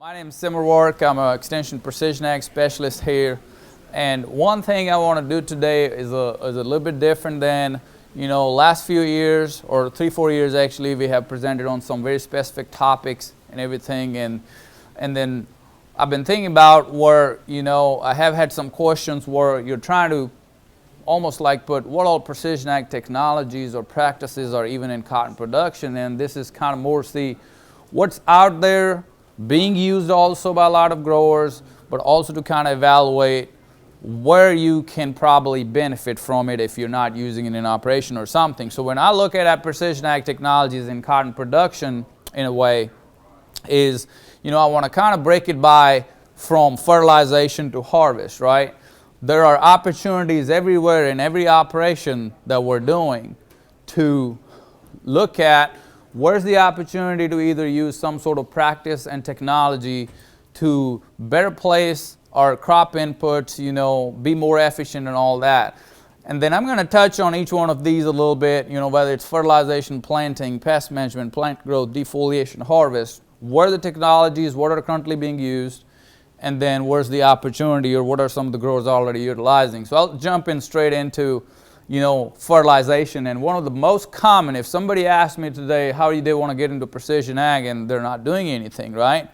My name is Simer Virk. I'm an Extension Precision Ag Specialist here. And one thing I want to do today is a little bit different than, last few years, or 3-4 years actually, we have presented on some very specific topics and everything. And then I've been thinking about where, I have had some questions where you're trying to almost like put what all precision ag technologies or practices are even in cotton production. And this is kind of more see what's out there being used also by a lot of growers, but also to kind of evaluate where you can probably benefit from it if you're not using it in operation or something. So when I look at precision ag technologies in cotton production in a way is, I want to kind of break it by from fertilization to harvest, right? There are opportunities everywhere in every operation that we're doing to look at where's the opportunity to either use some sort of practice and technology to better place our crop inputs, be more efficient and all that. And then I'm going to touch on each one of these a little bit, whether it's fertilization, planting, pest management, plant growth, defoliation, harvest, what are the technologies, what are currently being used, and then where's the opportunity or what are some of the growers already utilizing. So I'll jump in straight into fertilization. And one of the most common, if somebody asked me today how do they want to get into precision ag and they're not doing anything, right?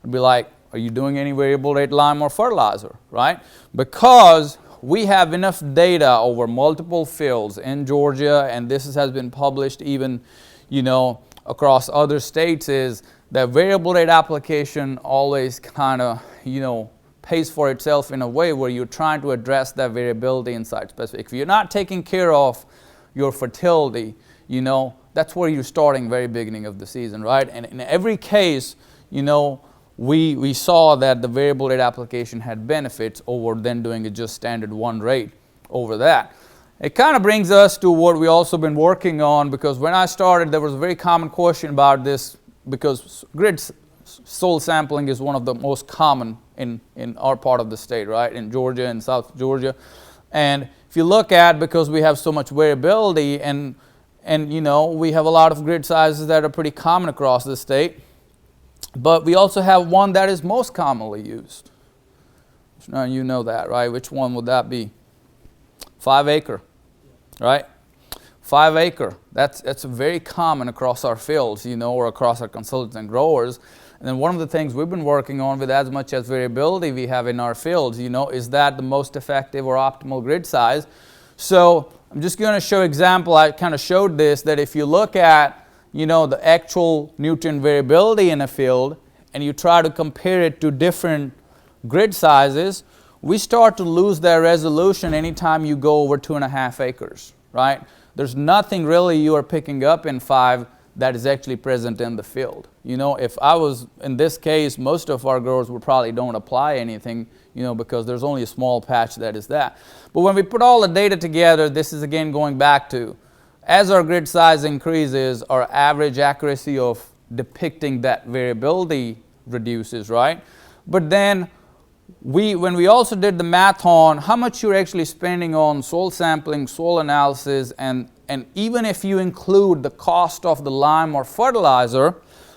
I'd be like, are you doing any variable rate lime or fertilizer, right? Because we have enough data over multiple fields in Georgia, and this has been published even, across other states, is that variable rate application always kind of, pays for itself in a way where you're trying to address that variability inside specific. If you're not taking care of your fertility, that's where you're starting very beginning of the season, right? And in every case, we saw that the variable rate application had benefits over then doing it just standard one rate over that. It kind of brings us to what we also been working on, because when I started there was a very common question about this, because grid soil sampling is one of the most common in our part of the state, right, in Georgia and South Georgia. And if you look at, because we have so much variability and we have a lot of grid sizes that are pretty common across the state, but we also have one that is most commonly used. Now you know that, right? Which one would that be? 5 acre, right? 5 acre. That's very common across our fields, or across our consultants and growers. And then one of the things we've been working on with as much as variability we have in our fields, is that the most effective or optimal grid size. So I'm just going to show example. I kind of showed this, that if you look at, the actual nutrient variability in a field and you try to compare it to different grid sizes, we start to lose that resolution anytime you go over 2.5 acres, right? There's nothing really you are picking up in 5 that is actually present in the field. If I was, in this case, most of our growers would probably don't apply anything, because there's only a small patch that is that. But when we put all the data together, this is again going back to, as our grid size increases, our average accuracy of depicting that variability reduces, right? But then when we also did the math on how much you're actually spending on soil sampling, soil analysis, and even if you include the cost of the lime or fertilizer,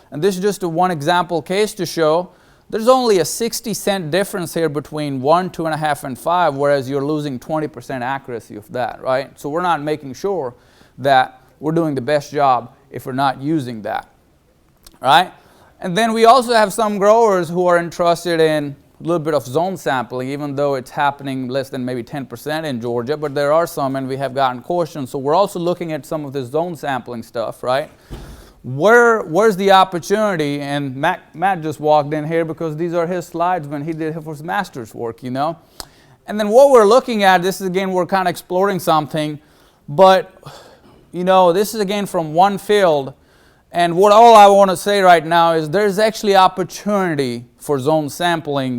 and this is just a one example case to show, there's only a 60-cent difference here between 1, 2.5, and 5, whereas you're losing 20% accuracy of that, right? So we're not making sure that we're doing the best job if we're not using that, right? And then we also have some growers who are interested in a little bit of zone sampling, even though it's happening less than maybe 10% in Georgia, but there are some, and we have gotten questions. So we're also looking at some of this zone sampling stuff, right? Where's the opportunity? And Matt just walked in here because these are his slides when he did his master's work, And then what we're looking at, this is again, we're kind of exploring something, but this is again from one field. And what all I want to say right now is there's actually opportunity for zone sampling,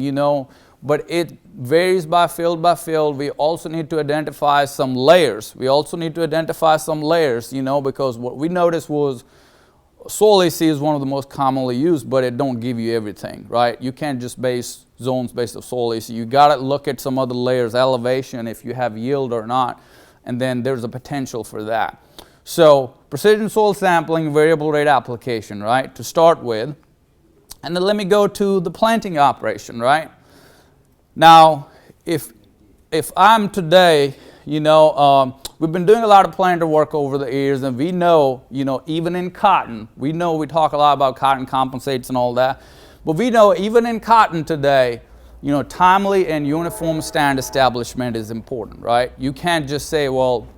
but it varies by field by field. We also need to identify some layers. Because what we noticed was soil AC is one of the most commonly used, but it don't give you everything, right? You can't just base zones based on soil AC. You got to look at some other layers, elevation, if you have yield or not, and then there's a potential for that. So precision soil sampling, variable rate application, right, to start with. And then let me go to the planting operation, right? Now, if I'm today, we've been doing a lot of planter work over the years, and we know, even in cotton, we talk a lot about cotton compensates and all that, but we know even in cotton today, timely and uniform stand establishment is important, right? You can't just say, well,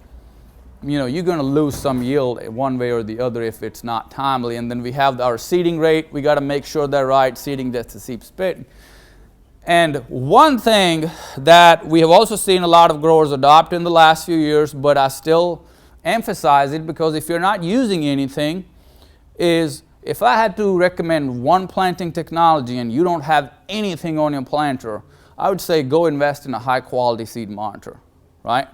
you're going to lose some yield one way or the other if it's not timely. And then we have our seeding rate. We got to make sure they're right, seeding that's the seed spit. And one thing that we have also seen a lot of growers adopt in the last few years, but I still emphasize it because if you're not using anything, is if I had to recommend one planting technology and you don't have anything on your planter, I would say go invest in a high quality seed monitor, right?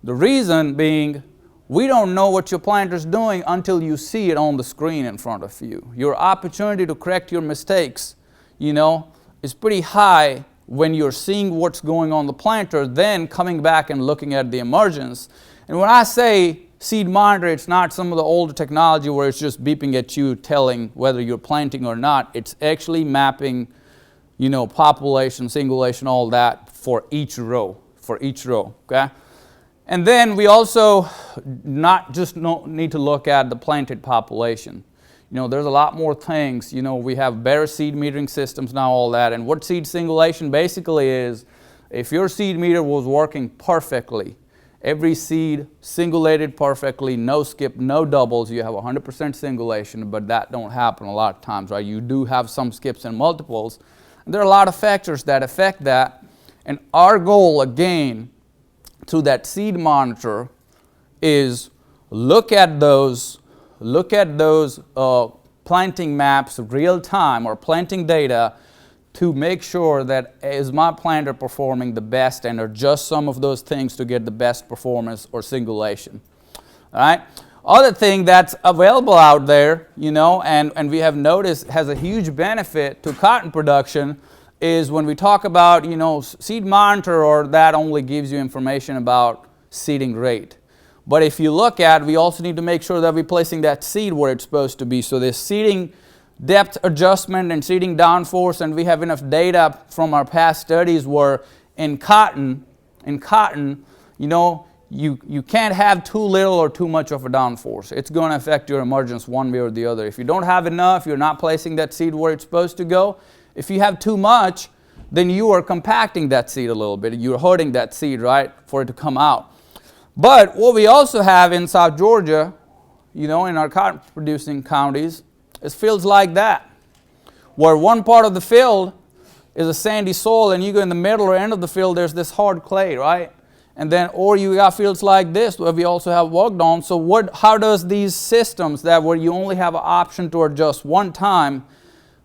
The reason being, we don't know what your planter is doing until you see it on the screen in front of you. Your opportunity to correct your mistakes, is pretty high when you're seeing what's going on the planter, then coming back and looking at the emergence. And when I say seed monitor, it's not some of the older technology where it's just beeping at you telling whether you're planting or not. It's actually mapping, population, singulation, all that for each row, okay? And then we also not just need to look at the planted population. There's a lot more things. We have better seed metering systems now, all that. And what seed singulation basically is, if your seed meter was working perfectly, every seed singulated perfectly, no skip, no doubles, you have 100% singulation, but that don't happen a lot of times, right? You do have some skips and multiples. And there are a lot of factors that affect that. And our goal, again, through that seed monitor is look at those planting maps real time or planting data to make sure that is my planter performing the best and adjust some of those things to get the best performance or singulation. All right. Other thing that's available out there, and we have noticed has a huge benefit to cotton production is when we talk about, seed monitor, or that only gives you information about seeding rate. But if you look at, we also need to make sure that we're placing that seed where it's supposed to be. So there's seeding depth adjustment and seeding downforce, and we have enough data from our past studies where in cotton, you can't have too little or too much of a downforce. It's going to affect your emergence one way or the other. If you don't have enough, you're not placing that seed where it's supposed to go. If you have too much, then you are compacting that seed a little bit. You're hurting that seed, right, for it to come out. But what we also have in South Georgia, in our cotton producing counties, is fields like that, where one part of the field is a sandy soil and you go in the middle or end of the field, there's this hard clay, right? And then, or you got fields like this where we also have worked on. So how does these systems that where you only have an option to adjust one time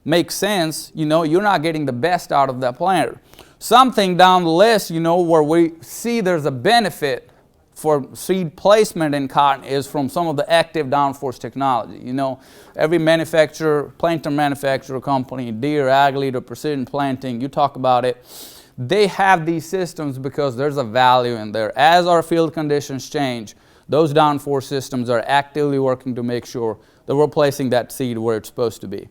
make sense? You're not getting the best out of that planter. Something down the list, where we see there's a benefit for seed placement in cotton is from some of the active downforce technology. Every planter manufacturer company, Deere, Ag Leader, Precision Planting, you talk about it, they have these systems because there's a value in there. As our field conditions change, those downforce systems are actively working to make sure that we're placing that seed where it's supposed to be.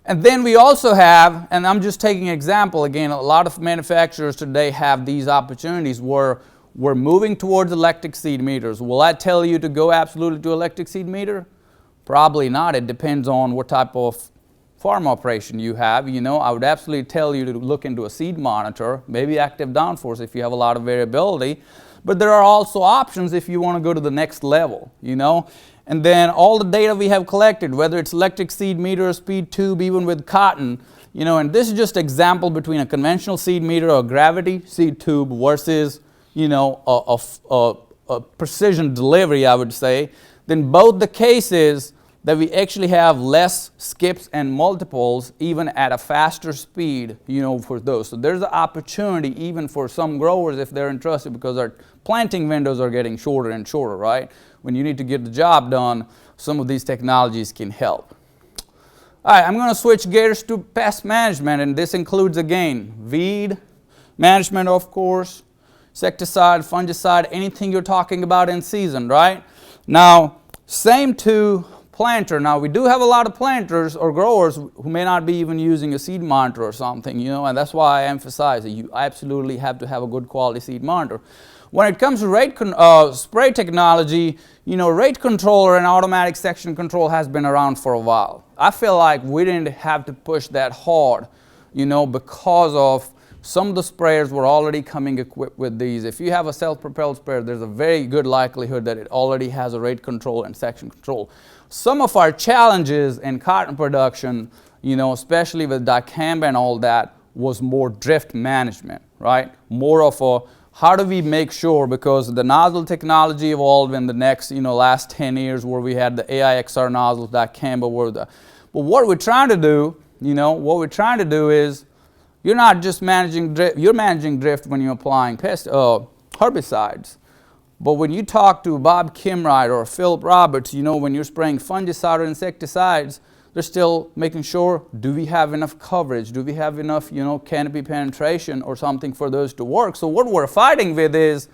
And then we also have, and I'm just taking an example again, a lot of manufacturers today have these opportunities where we're moving towards electric seed meters. Will I tell you to go absolutely to electric seed meter? Probably not. It depends on what type of farm operation you have. I would absolutely tell you to look into a seed monitor, maybe active downforce if you have a lot of variability. But there are also options if you want to go to the next level, And then all the data we have collected, whether it's electric seed meter, speed tube, even with cotton, and this is just an example between a conventional seed meter or a gravity seed tube versus, a precision delivery, I would say. Then both the cases that we actually have less skips and multiples even at a faster speed, for those. So there's an opportunity even for some growers if they're interested, because our planting windows are getting shorter and shorter, right? When you need to get the job done, some of these technologies can help. All right, I'm going to switch gears to pest management, and this includes, again, weed management, of course, insecticide, fungicide, anything you're talking about in season, right? Now, same to planter. Now we do have a lot of planters or growers who may not be even using a seed monitor or something, you know, and that's why I emphasize that you absolutely have to have a good quality seed monitor. When it comes to spray technology, you know, rate controller and automatic section control has been around for a while. I feel like we didn't have to push that hard, you know, because of some of the sprayers were already coming equipped with these. If you have a self-propelled sprayer, there's a very good likelihood that it already has a rate control and section control. Some of our challenges in cotton production, you know, especially with dicamba and all that, was more drift management, right? More of a, how do we make sure, because the nozzle technology evolved in the next, you know, last 10 years where we had the AIXR nozzles, dicamba were the, but what we're trying to do, you know, what we're trying to do is, you're not just managing drift, you're managing drift when you're applying herbicides. But when you talk to Bob Kimright or Philip Roberts, you know, when you're spraying fungicide or insecticides, they're still making sure, do we have enough coverage? Do we have enough, you know, canopy penetration or something for those to work? So what we're fighting with is,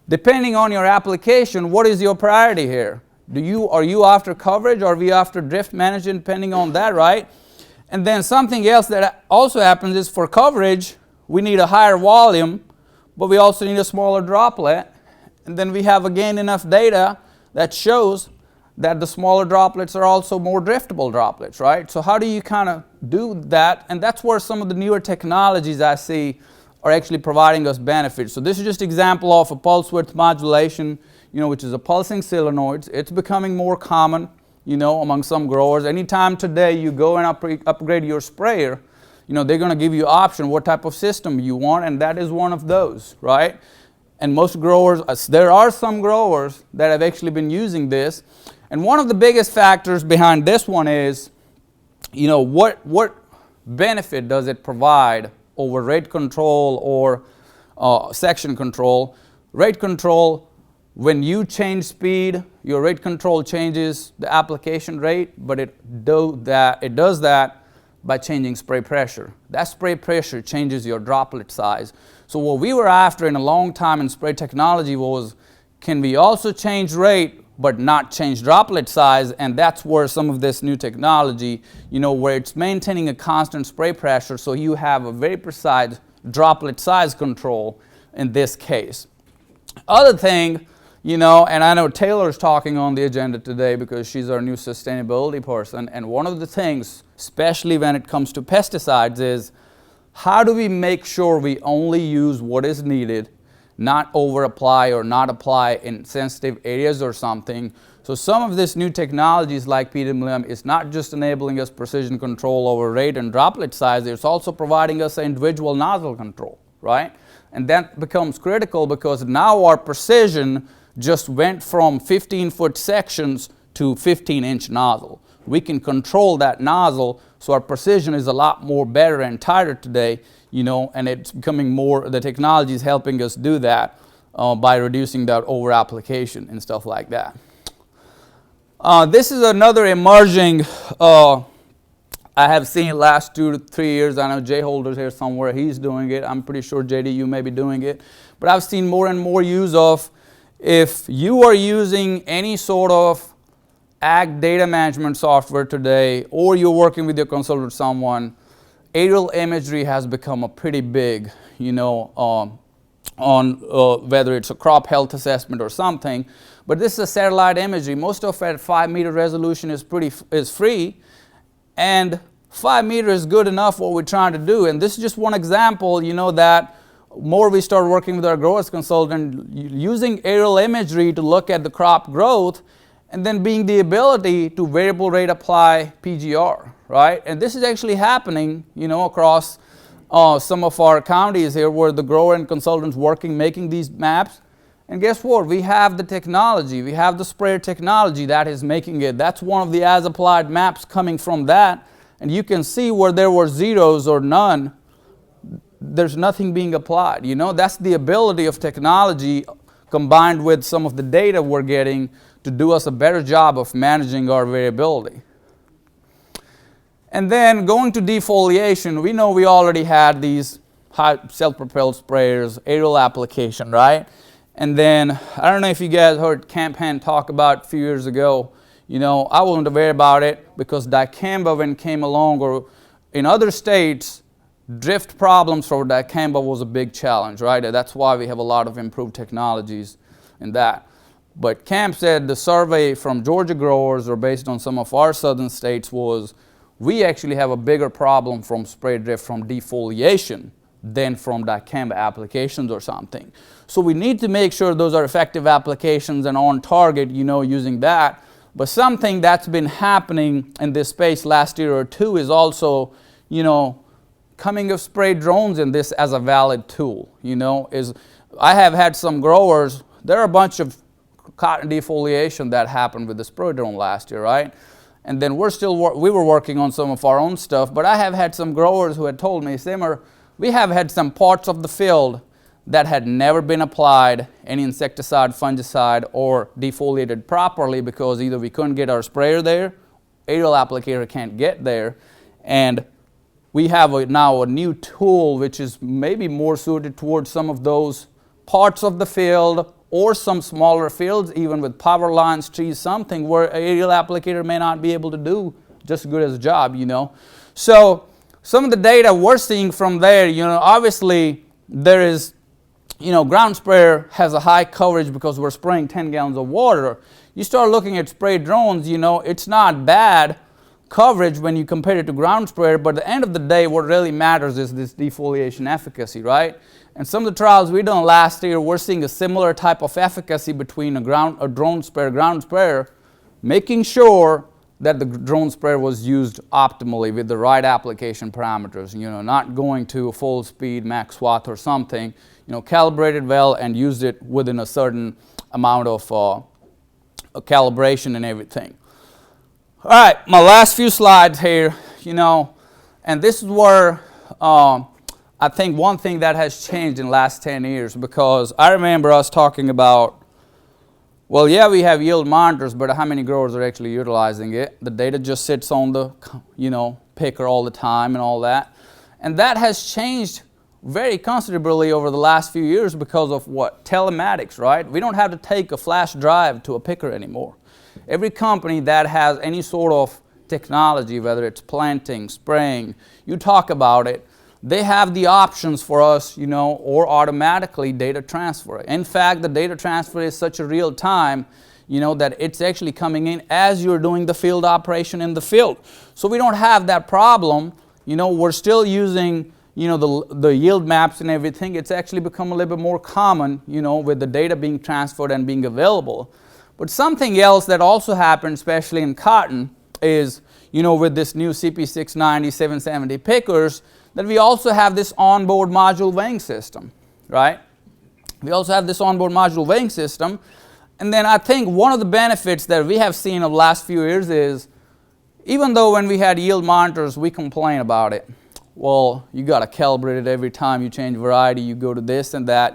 depending on your application, what is your priority here? Are you after coverage, or are we after drift management, depending on that, right? And then something else that also happens is, for coverage, we need a higher volume, but we also need a smaller droplet. And then we have, again, enough data that shows that the smaller droplets are also more driftable droplets, right? So how do you kind of do that? And that's where some of the newer technologies I see are actually providing us benefits. So this is just an example of a pulse width modulation, you know, which is a pulsing solenoid. It's becoming more common, you know, among some growers. Anytime today you go and upgrade your sprayer, you know, they're going to give you option what type of system you want, and that is one of those, right? And most growers, there are some growers that have actually been using this. And one of the biggest factors behind this one is, you know, what benefit does it provide over rate control or section control? Rate control, when you change speed, your rate control changes the application rate, but it does that by changing spray pressure. That spray pressure changes your droplet size. So what we were after in a long time in spray technology was, can we also change rate but not change droplet size? And that's where some of this new technology, you know, where it's maintaining a constant spray pressure, so you have a very precise droplet size control in this case. Other thing, you know, and I know Taylor's talking on the agenda today because she's our new sustainability person, and one of the things, especially when it comes to pesticides, is how do we make sure we only use what is needed, not over apply or not apply in sensitive areas or something. So some of this new technologies like PWM is not just enabling us precision control over rate and droplet size, it's also providing us an individual nozzle control, right? And that becomes critical because now our precision just went from 15-foot sections to 15-inch nozzle. We can control that nozzle, so our precision is a lot more better and tighter today, you know, and it's becoming more, the technology is helping us do that by reducing that over application and stuff like that. This is another emerging, I have seen last 2 to 3 years. I know Jay Holder's here somewhere, he's doing it. I'm pretty sure JD, you may be doing it. But I've seen more and more use of, if you are using any sort of ag data management software today, or you're working with your consultant or someone, aerial imagery has become a pretty big, you know, on whether it's a crop health assessment or something. But this is a satellite imagery. Most of it at 5-meter resolution is free, and 5 meters is good enough what we're trying to do. And this is just one example, you know, that more we start working with our growers consultant, using aerial imagery to look at the crop growth, and then being the ability to variable rate apply PGR, right? And this is actually happening, you know, across some of our counties here where the grower and consultants working, making these maps. And guess what? We have the technology, we have the sprayer technology that is making it. That's one of the as applied maps coming from that. And you can see where there were zeros or none, there's nothing being applied. You know, that's the ability of technology combined with some of the data we're getting to do us a better job of managing our variability. And then going to defoliation, we know we already had these high self-propelled sprayers, aerial application, right? And then, I don't know if you guys heard Camp Hand talk about a few years ago, I wasn't aware about it because dicamba, when it came along, or in other states, drift problems for dicamba was a big challenge, right? That's why we have a lot of improved technologies in that. But Camp said the survey from Georgia growers, or based on some of our southern states, was we actually have a bigger problem from spray drift from defoliation than from dicamba applications or something. So we need to make sure those are effective applications and on target, using that. But something that's been happening in this space last year or two is also, coming of spray drones in this as a valid tool. I have had some growers, there are a bunch of cotton defoliation that happened with the spray drone last year, right? And then we were working on some of our own stuff, but I have had some growers who had told me, Simer, we have had some parts of the field that had never been applied any insecticide, fungicide, or defoliated properly because either we couldn't get our sprayer there, aerial applicator can't get there, and we have now a new tool which is maybe more suited towards some of those parts of the field or some smaller fields, even with power lines, trees, something where an aerial applicator may not be able to do just as good as a job, So some of the data we're seeing from there, obviously there is, ground sprayer has a high coverage because we're spraying 10 gallons of water. You start looking at spray drones, it's not bad coverage when you compare it to ground sprayer, but at the end of the day, what really matters is this defoliation efficacy, right? And some of the trials we done last year, we're seeing a similar type of efficacy between a drone sprayer, ground sprayer, making sure that the drone sprayer was used optimally with the right application parameters, not going to full speed, max swath or something, calibrated well and used it within a certain amount of calibration and everything. All right, my last few slides here, and this is where I think one thing that has changed in the last 10 years, because I remember us talking about, well, yeah, we have yield monitors, but how many growers are actually utilizing it? The data just sits on the, picker all the time and all that. And that has changed very considerably over the last few years because of what? Telematics, right? We don't have to take a flash drive to a picker anymore. Every company that has any sort of technology, whether it's planting, spraying, you talk about it, they have the options for us, or automatically data transfer. In fact, the data transfer is such a real time, that it's actually coming in as you're doing the field operation in the field. So we don't have that problem. We're still using, the yield maps and everything. It's actually become a little bit more common, with the data being transferred and being available. But something else that also happened, especially in cotton, is, with this new CP690, 770 pickers, that we also have this onboard module weighing system, right? We also have this onboard module weighing system. And then I think one of the benefits that we have seen of the last few years is, even though when we had yield monitors, we complain about it. Well, you got to calibrate it every time you change variety, you go to this and that,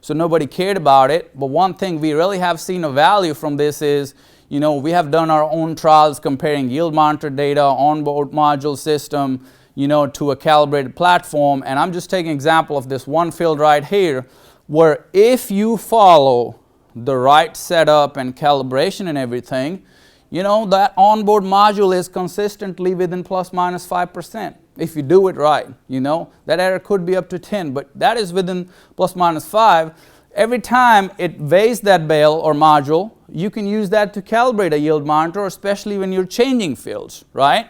so nobody cared about it. But one thing we really have seen a value from this is, we have done our own trials comparing yield monitor data, onboard module system, to a calibrated platform. And I'm just taking an example of this one field right here, where if you follow the right setup and calibration and everything, that onboard module is consistently within plus minus 5%. If you do it right, that error could be up to 10, but that is within plus minus 5. Every time it weighs that bale or module, you can use that to calibrate a yield monitor, especially when you're changing fields, right?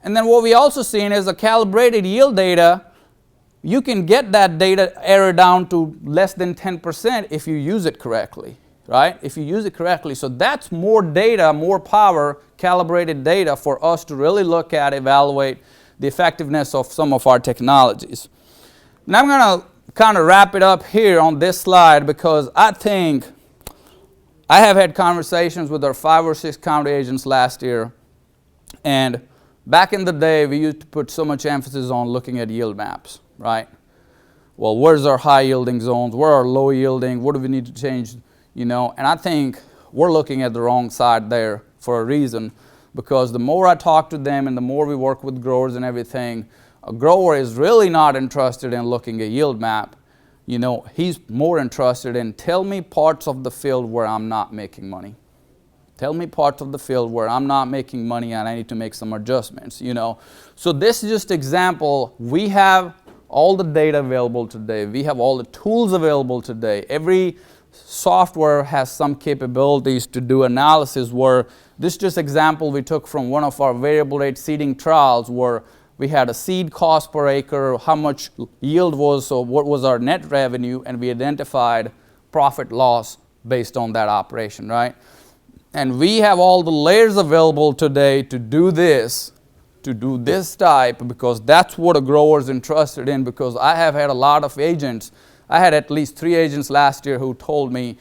And then what we also seen is a calibrated yield data, you can get that data error down to less than 10% if you use it correctly, right? If you use it correctly. So that's more data, more power, calibrated data for us to really look at, evaluate the effectiveness of some of our technologies. Now I'm going to kind of wrap it up here on this slide, because I think I have had conversations with our 5 or 6 county agents last year, and back in the day we used to put so much emphasis on looking at yield maps, right? Well, where's our high yielding zones, where are low yielding, what do we need to change, and I think we're looking at the wrong side there for a reason, because the more I talk to them and the more we work with growers and everything, a grower is really not interested in looking at yield map. He's more interested in, tell me parts of the field where I'm not making money. Tell me parts of the field where I'm not making money and I need to make some adjustments, you know. So this is just example. We have all the data available today. We have all the tools available today. Every software has some capabilities to do analysis where this just example we took from one of our variable rate seeding trials where we had a seed cost per acre, how much yield was, so what was our net revenue, and we identified profit loss based on that operation, right? And we have all the layers available today to do this type, because that's what a grower is interested in. Because I have had a lot of agents. I had at least 3 agents last year who told me,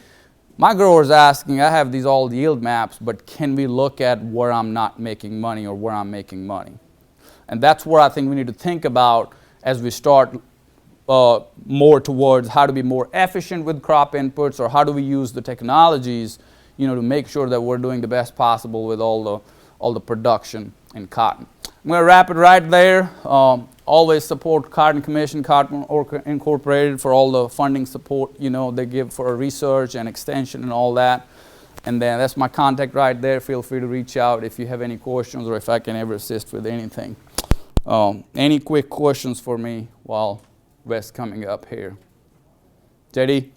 my grower's asking, I have these all yield maps, but can we look at where I'm not making money or where I'm making money? And that's where I think we need to think about as we start more towards how to be more efficient with crop inputs, or how do we use the technologies, you know, to make sure that we're doing the best possible with all the production in cotton. I'm going to wrap it right there. Always support Cotton Commission, Cotton Incorporated for all the funding support, you know, they give for research and extension and all that. And then that's my contact right there. Feel free to reach out if you have any questions or if I can ever assist with anything. Any quick questions for me while Wes coming up here? JD?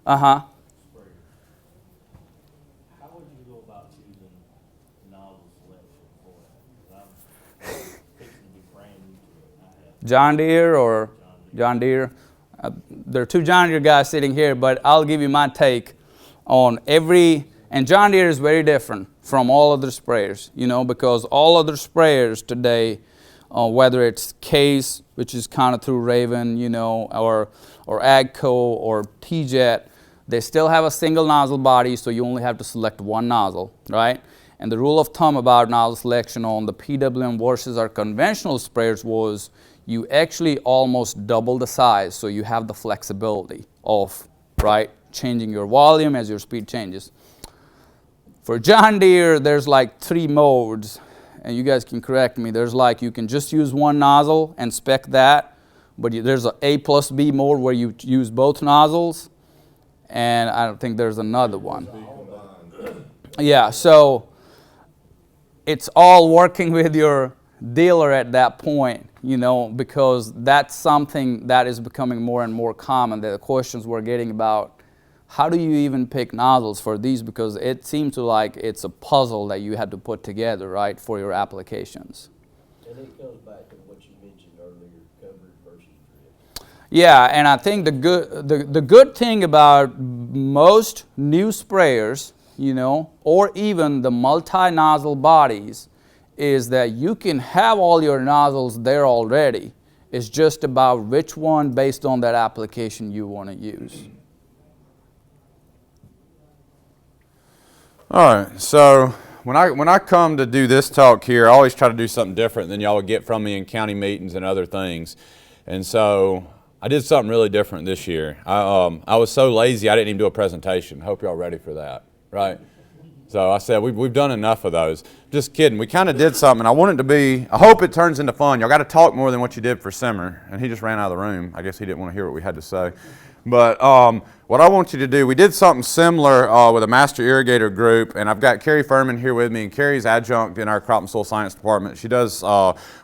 Uh-huh. How would you go about choosing nozzle selection for that? I'm fixing to be brand new to it. John Deere or John Deere? There are 2 John Deere guys sitting here, but I'll give you my take on and John Deere is very different from all other sprayers, you know, because all other sprayers today, whether it's Case, which is kind of through Raven, you know, or AGCO or T-Jet, they still have a single nozzle body, so you only have to select one nozzle, right? And the rule of thumb about nozzle selection on the PWM versus our conventional sprayers was you actually almost double the size, so you have the flexibility of, right, changing your volume as your speed changes. For John Deere, there's like 3 modes, and you guys can correct me. There's like you can just use one nozzle and spec that, but there's a A+B mode where you use both nozzles, and I don't think there's another one. Yeah, so it's all working with your dealer at that point, you know, because that's something that is becoming more and more common. The questions we're getting about how do you even pick nozzles for these, because it seems to like it's a puzzle that you had to put together, right, for your applications. And it goes back to what you mentioned earlier, covered versus drip. Yeah, and I think the good thing about most new sprayers, you know, or even the multi-nozzle bodies, is that you can have all your nozzles there already. It's just about which one based on that application you want to use. All right, so when I come to do this talk here, I always try to do something different than y'all would get from me in county meetings and other things. And so I did something really different this year. I was so lazy I didn't even do a presentation. Hope y'all ready for that, right? So I said we've done enough of those. Just kidding. We kind of did something. I want it to be, I hope it turns into fun. Y'all got to talk more than what you did for Simer. And he just ran out of the room. I guess he didn't want to hear what we had to say. But what I want you to do, we did something similar with a master irrigator group, and I've got Carrie Furman here with me, and Carrie's adjunct in our crop and soil science department. She does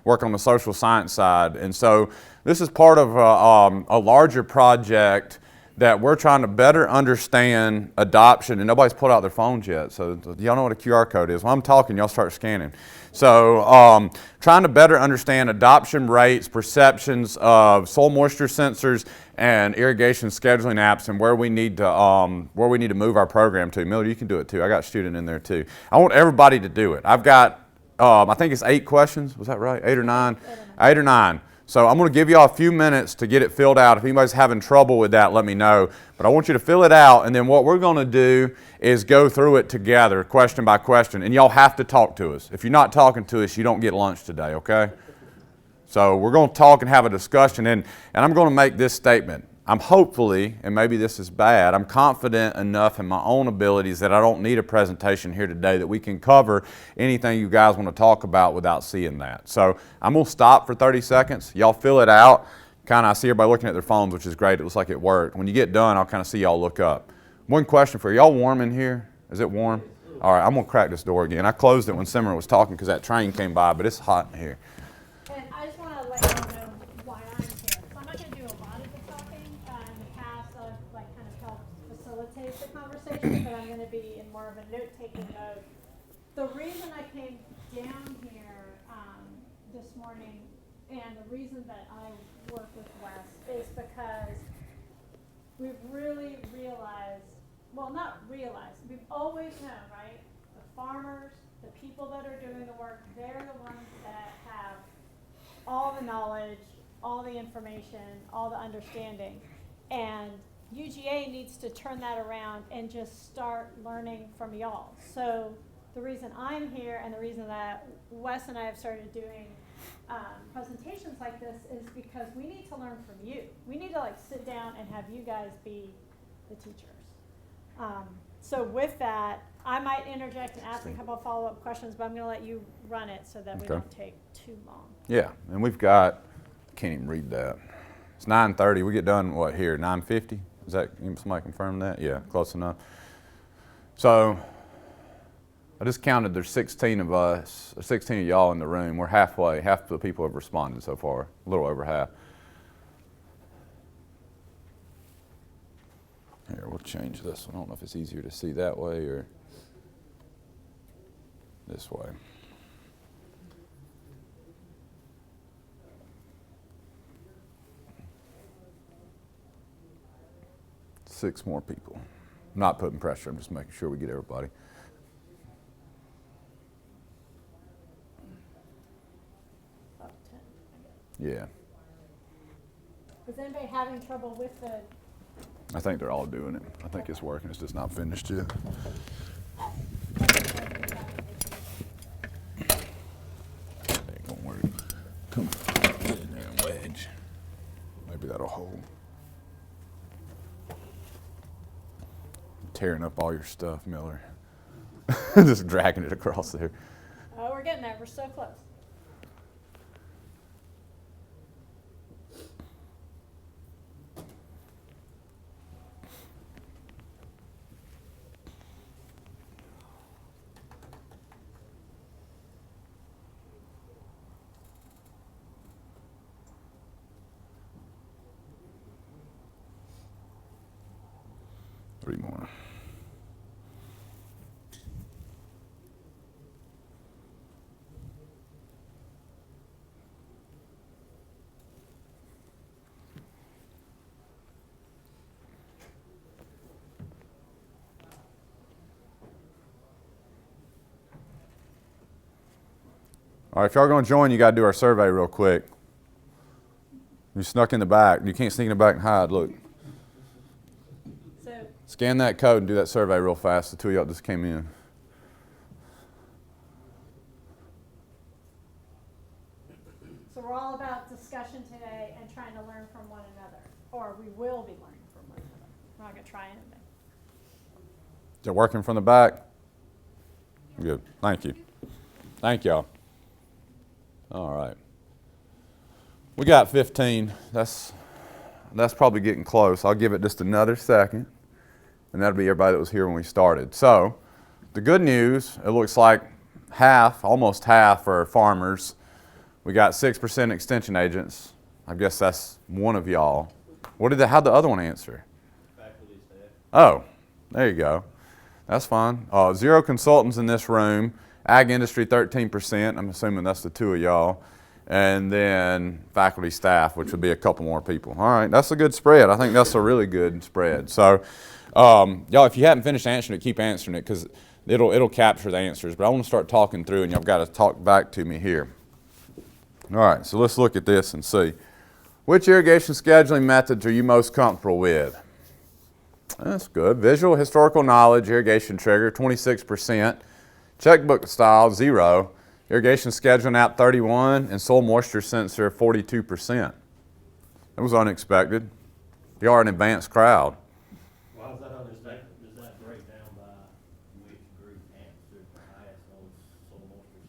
work on the social science side, and so this is part of a larger project that we're trying to better understand adoption, and nobody's pulled out their phones yet, so y'all know what a QR code is. When I'm talking, y'all start scanning. So trying to better understand adoption rates, perceptions of soil moisture sensors, and irrigation scheduling apps, and where we need to move our program to. Miller, you can do it too. I got a student in there too. I want everybody to do it. I've got, I think it's 8 questions. Was that right? 8 or 9? 8 or 9. So I'm going to give you all a few minutes to get it filled out. If anybody's having trouble with that, let me know. But I want you to fill it out, and then what we're going to do is go through it together, question by question. And y'all have to talk to us. If you're not talking to us, you don't get lunch today, okay? So we're going to talk and have a discussion, and I'm going to make this statement. I'm hopefully, and maybe this is bad, I'm confident enough in my own abilities that I don't need a presentation here today, that we can cover anything you guys want to talk about without seeing that. So I'm going to stop for 30 seconds. Y'all fill it out. Kind of, I see everybody looking at their phones, which is great. It looks like it worked. When you get done, I'll kind of see y'all look up. One question for you. Y'all warm in here? Is it warm? All right, I'm going to crack this door again. I closed it when Simer was talking because that train came by, but it's hot in here. And I just want to let you know why I'm here. So I'm not going to do a lot of the talking. In the past, I've like kind of helped facilitate the conversation, but I'm going to be in more of a note-taking mode. The reason I came down here this morning, and the reason that I work with Wes, is because we've really realized, well, not realized, we've always known, right? The farmers, the people that are doing the work, they're the ones that have all the knowledge, all the information, all the understanding. And UGA needs to turn that around and just start learning from y'all. So the reason I'm here and the reason that Wes and I have started doing presentations like this is because we need to learn from you. We need to like sit down and have you guys be the teachers. So with that, I might interject and ask a couple of follow-up questions, but I'm going to let you run it so that we don't take too long. Yeah, and we've got, can't even read that. It's 9:30. We get done, what, here, 9:50? Is that, somebody confirm that? Yeah, close enough. So I just counted there's 16 of us, or 16 of y'all in the room. We're halfway. Half the people have responded so far, a little over half. Here, we'll change this. I don't know if it's easier to see that way or this way. Six more people. I'm not putting pressure, I'm just making sure we get everybody. About 10, I guess. Yeah. Is anybody having trouble with the? I think they're all doing it. I think it's working. It's just not finished yet. That ain't gonna work. Come on, get in there and wedge. Maybe that'll hold. Tearing up all your stuff, Miller. Just dragging it across there. Oh, we're getting there. We're so close. Three more. All right, if y'all are going to join, you got to do our survey real quick. You snuck in the back. You can't sneak in the back and hide. Look. So Scan that code and do that survey real fast. The two of y'all just came in. we're all about discussion today and trying to learn from one another, or we will be learning from one another. We're not going to try anything. Is it working from the back? Good. Thank you. Thank y'all. All right. We got 15. That's probably getting close. I'll give it just another second, and that'll be everybody that was here when we started. So the good news, it looks like half, almost half are farmers. We got 6% extension agents. I guess that's one of y'all. How'd the other one answer? Faculty, staff. Oh, there you go. That's fine. 0 consultants in this room. Ag industry, 13%. I'm assuming that's the two of y'all. And then faculty, staff, which would be a couple more people. All right, that's a good spread. I think that's a really good spread. So, y'all, if you haven't finished answering it, keep answering it because it'll capture the answers. But I want to start talking through, and y'all got to talk back to me here. All right, so let's look at this and see. Which irrigation scheduling methods are you most comfortable with? That's good. Visual historical knowledge, irrigation trigger, 26%. Checkbook style, 0. Irrigation scheduling app, 31. And soil moisture sensor, 42%. That was unexpected. You are an advanced crowd. Why is that unexpected? Does that break down by which group answered the highest on soil moisture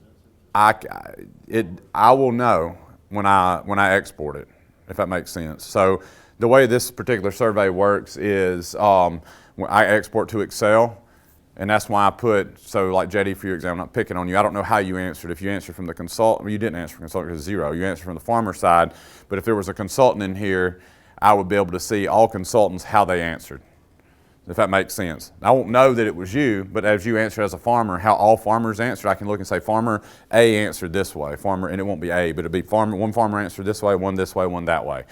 sensors? I will know when I export it, if that makes sense. So the way this particular survey works is when I export to Excel. And that's why I put, so like JD, for your example, I'm not picking on you. I don't know how you answered. If you answered from the consultant, well, you didn't answer from the consultant because 0. You answered from the farmer side. But if there was a consultant in here, I would be able to see all consultants how they answered, if that makes sense. I won't know that it was you, but as you answered as a farmer, how all farmers answered, I can look and say farmer A answered this way, farmer, and it won't be A, but it'll be one farmer answered this way, one that way.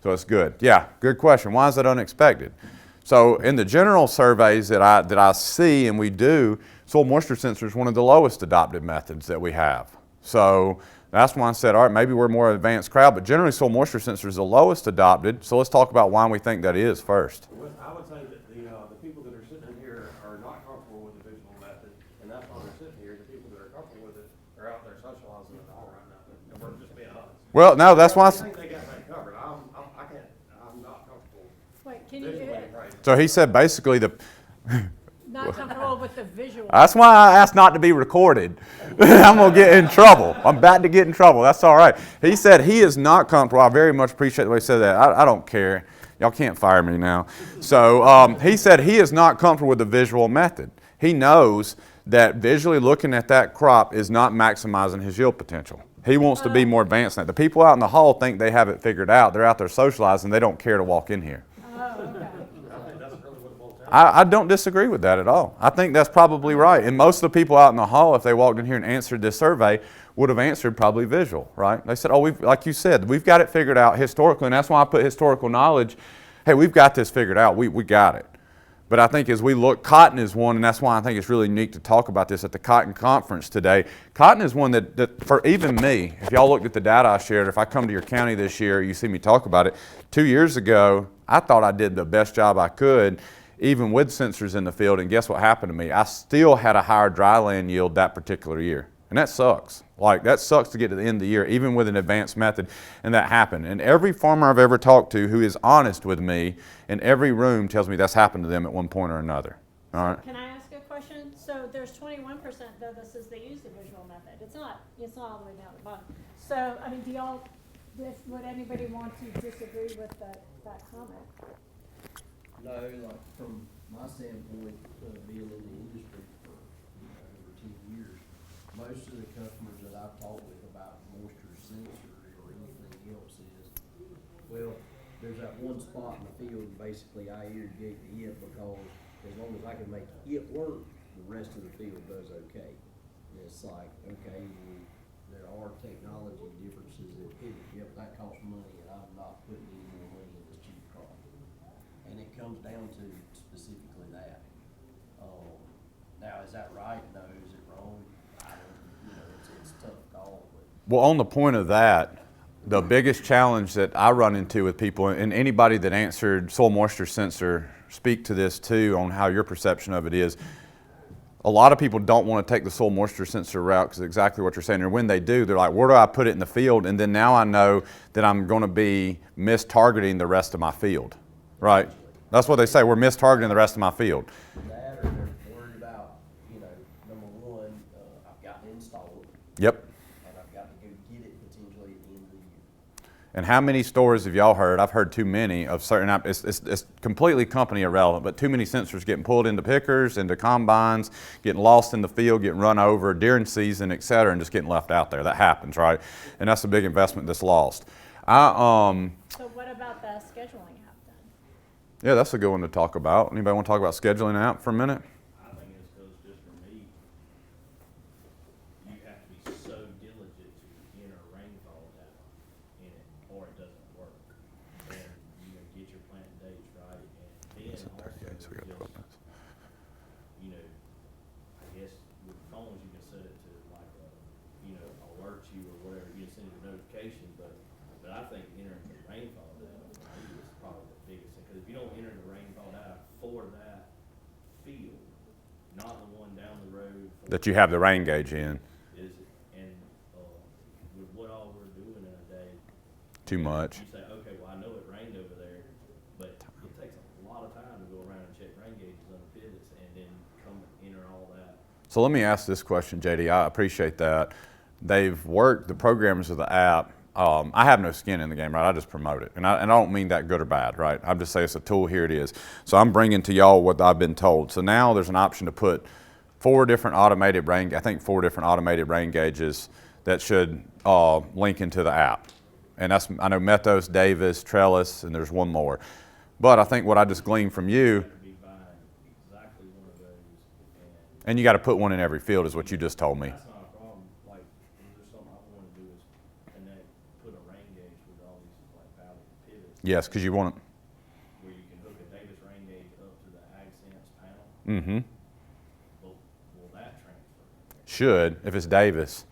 So it's good. Yeah, good question. Why is that unexpected? So in the general surveys that I see and we do, soil moisture sensor is one of the lowest adopted methods that we have. So that's why I said, all right, maybe we're a more advanced crowd, but generally soil moisture sensor is the lowest adopted. So let's talk about why we think that is first. I would say that the people that are sitting in here are not comfortable with the visual method, and that's why they're sitting here. The people that are comfortable with it are out there socializing in the hall right now, and we're just being honest. Well, no, that's why. I think they got that covered. I'm not comfortable. Wait, can you do visually, it? right? So he said basically Not comfortable with the visual. that's why I asked not to be recorded. I'm going to get in trouble. I'm about to get in trouble. That's all right. He said he is not comfortable. I very much appreciate the way he said that. I don't care. Y'all can't fire me now. So he said he is not comfortable with the visual method. He knows that visually looking at that crop is not maximizing his yield potential. He wants to be more advanced than that. The people out in the hall think they have it figured out. They're out there socializing. They don't care to walk in here. I don't disagree with that at all. I think that's probably right. And most of the people out in the hall, if they walked in here and answered this survey, would have answered probably visual, right? They said, oh, like you said, we've got it figured out historically, and that's why I put historical knowledge. Hey, we've got this figured out. We got it. But I think as we look, cotton is one, and that's why I think it's really unique to talk about this at the cotton conference today. Cotton is one that for even me, if y'all looked at the data I shared, if I come to your county this year, you see me talk about it, 2 years ago, I thought I did the best job I could, even with sensors in the field, and guess what happened to me? I still had a higher dryland yield that particular year. And that sucks. Like, that sucks to get to the end of the year, even with an advanced method, and that happened. And every farmer I've ever talked to who is honest with me in every room tells me that's happened to them at one point or another. All right? Can I ask a question? So there's 21% though that says they use the visual method. It's not all the way down the bottom. So, I mean, would anybody want to disagree with that comment? No, like from my standpoint, being in the industry for over 10 years, most of the customers that I've talked with about moisture sensor or anything else is, well, there's that one spot in the field, and basically I irrigate it because as long as I can make it work, the rest of the field does okay. And it's like, okay, there are technology differences that hit it. Yep, that costs money, and I'm not putting any more money in this cheap crop. And it comes down to specifically that. Now, is that right? No. Is it wrong? I don't, it's a tough call. But. Well, on the point of that, the biggest challenge that I run into with people, and anybody that answered soil moisture sensor, speak to this too on how your perception of it is. A lot of people don't want to take the soil moisture sensor route because exactly what you're saying. And when they do, they're like, where do I put it in the field? And then now I know that I'm going to be mistargeting the rest of my field, right? That's what they say. We're mistargeting the rest of my field. That, or they're worried about, number one, I've got to install it. Yep. And I've got to go get it potentially at the end of the year. And how many stories have y'all heard? I've heard too many of certain, it's completely company irrelevant, but too many sensors getting pulled into pickers, into combines, getting lost in the field, getting run over during season, et cetera, and just getting left out there. That happens, right? And that's a big investment that's lost. So what about the scheduling app then? Yeah, that's a good one to talk about. Anybody want to talk about scheduling app for a minute? I think it's because just for me, you have to be so diligent to enter rainfall data in it, or it doesn't work. And get your planting dates right, and then also I guess with phones you can set it to like alert you or whatever. You can send you a notification, but I think entering the rainfall data is probably the biggest thing. Because if you don't enter the rainfall data for that field, not the one down the road That you have the rain gauge in. is it, and with what all we're doing in a day, Too much. you say, okay, well I know it rained over there, but it takes a lot of time to go around and check rain gauges on pivots and then come enter all that. So let me ask this question, JD. I appreciate that. They've worked, the programmers of the app I have no skin in the game, right? I just promote it. And I don't mean that good or bad, right? I'm just saying it's a tool, here it is. So I'm bringing to y'all what I've been told. So now there's an option to put 4 different automated rain gauges that should link into the app. And that's, I know Methos, Davis, Trellis, and there's one more. But I think what I just gleaned from you, Be buying exactly one of those, and you got to put one in every field is what you just told me. that's not a problem. Like, is there something I want to do is connect, put a rain gauge with all these like valley pivots, Yes, because you want where you can hook a Davis rain gauge up to the AgSense panel. it. Will that transfer? Should, if it's Davis.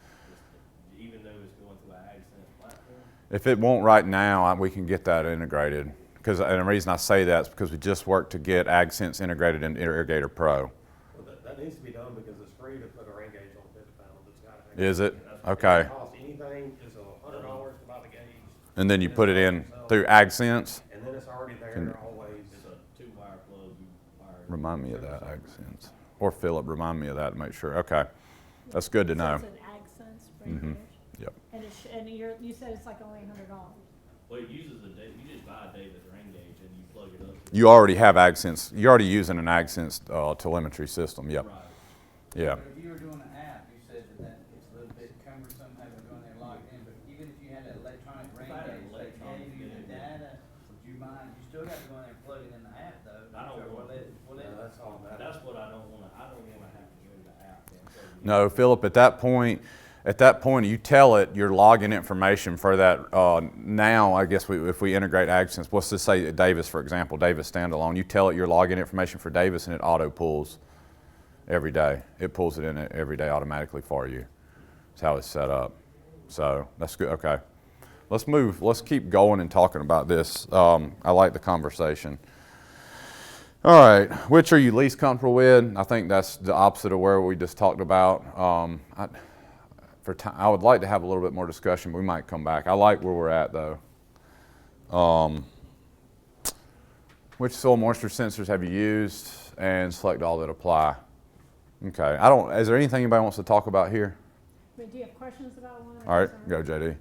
Even though it's going through an AgSense platform? If it won't right now, we can get that integrated. And the reason I say that is because we just worked to get AgSense integrated in Irrigator Pro. Well, that needs to be done because it's free to put a rain gauge on a pivot panel that's got a. Is it? That's- Okay. It doesn't cost anything, it's $100 to buy the gauge. And then you put it in through AgSense. And then it's already there always. It's a 2-wire plug, you wire it. Remind me of that, AgSense. Or Philip, remind me of that to make sure. Okay. That's good to know. So it's an AgSense rain gauge? Yep. And you said it's like only $100. Well, it uses you just buy a Davis rain gauge and you plug it up. You already have AgSense. You're already using an AgSense telemetry system. Yep. Right. Yeah. But if you were doing an app, you said that it's a little bit cumbersome having to go in there logged in, but even if you had an electronic rain I had an gauge, that electronic gave you the gauge. data, would you mind, you still got to go in there and plug it in the app though. I don't Sure, want That's all that. That's what I don't want to have to go to the app and plug it in. No, Philip, at that point, you tell it your login information for that. Now, I guess if we integrate AgSense, let's just say Davis, for example, Davis standalone, you tell it your login information for Davis and it auto pulls every day. It pulls it in every day automatically for you. That's how it's set up. So that's good. Okay. Let's move. Let's keep going and talking about this. I like the conversation. All right. Which are you least comfortable with? I think that's the opposite of where we just talked about. I would like to have a little bit more discussion, but we might come back. I like where we're at, though. Which soil moisture sensors have you used? And select all that apply. Okay. Is there anything anybody wants to talk about here? I mean, do you have questions about one? All right. Go, JD.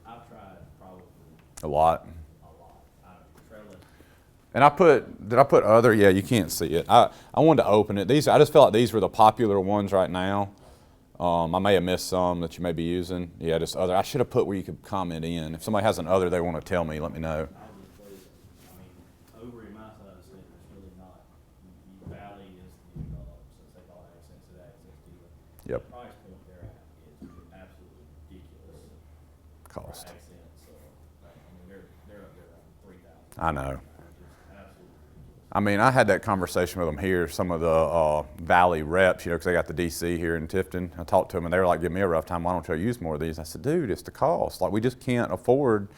I've tried probably A lot. a lot. Trellis. And did I put other? Yeah, you can't see it. I wanted to open it. I just felt like these were the popular ones right now. I may have missed some that you may be using. Yeah, just other. I should have put where you could comment in. If somebody has an other they want to tell me, let me know. I'll just play it. I mean, over in my side of the state, it's really not. Valley is since they call it AgSense, it's AgSense dealer. Yep. The price point they're at is absolutely ridiculous. Cost. For AgSense, I mean, they're up there around $3,000. I know. Just absolutely ridiculous. I mean, I had that conversation with them here, some of the Valley reps, because they got the DC here in Tifton. I talked to them, and they were like, giving me a rough time. Why don't you use more of these? I said, dude, it's the cost. Like, we just can't afford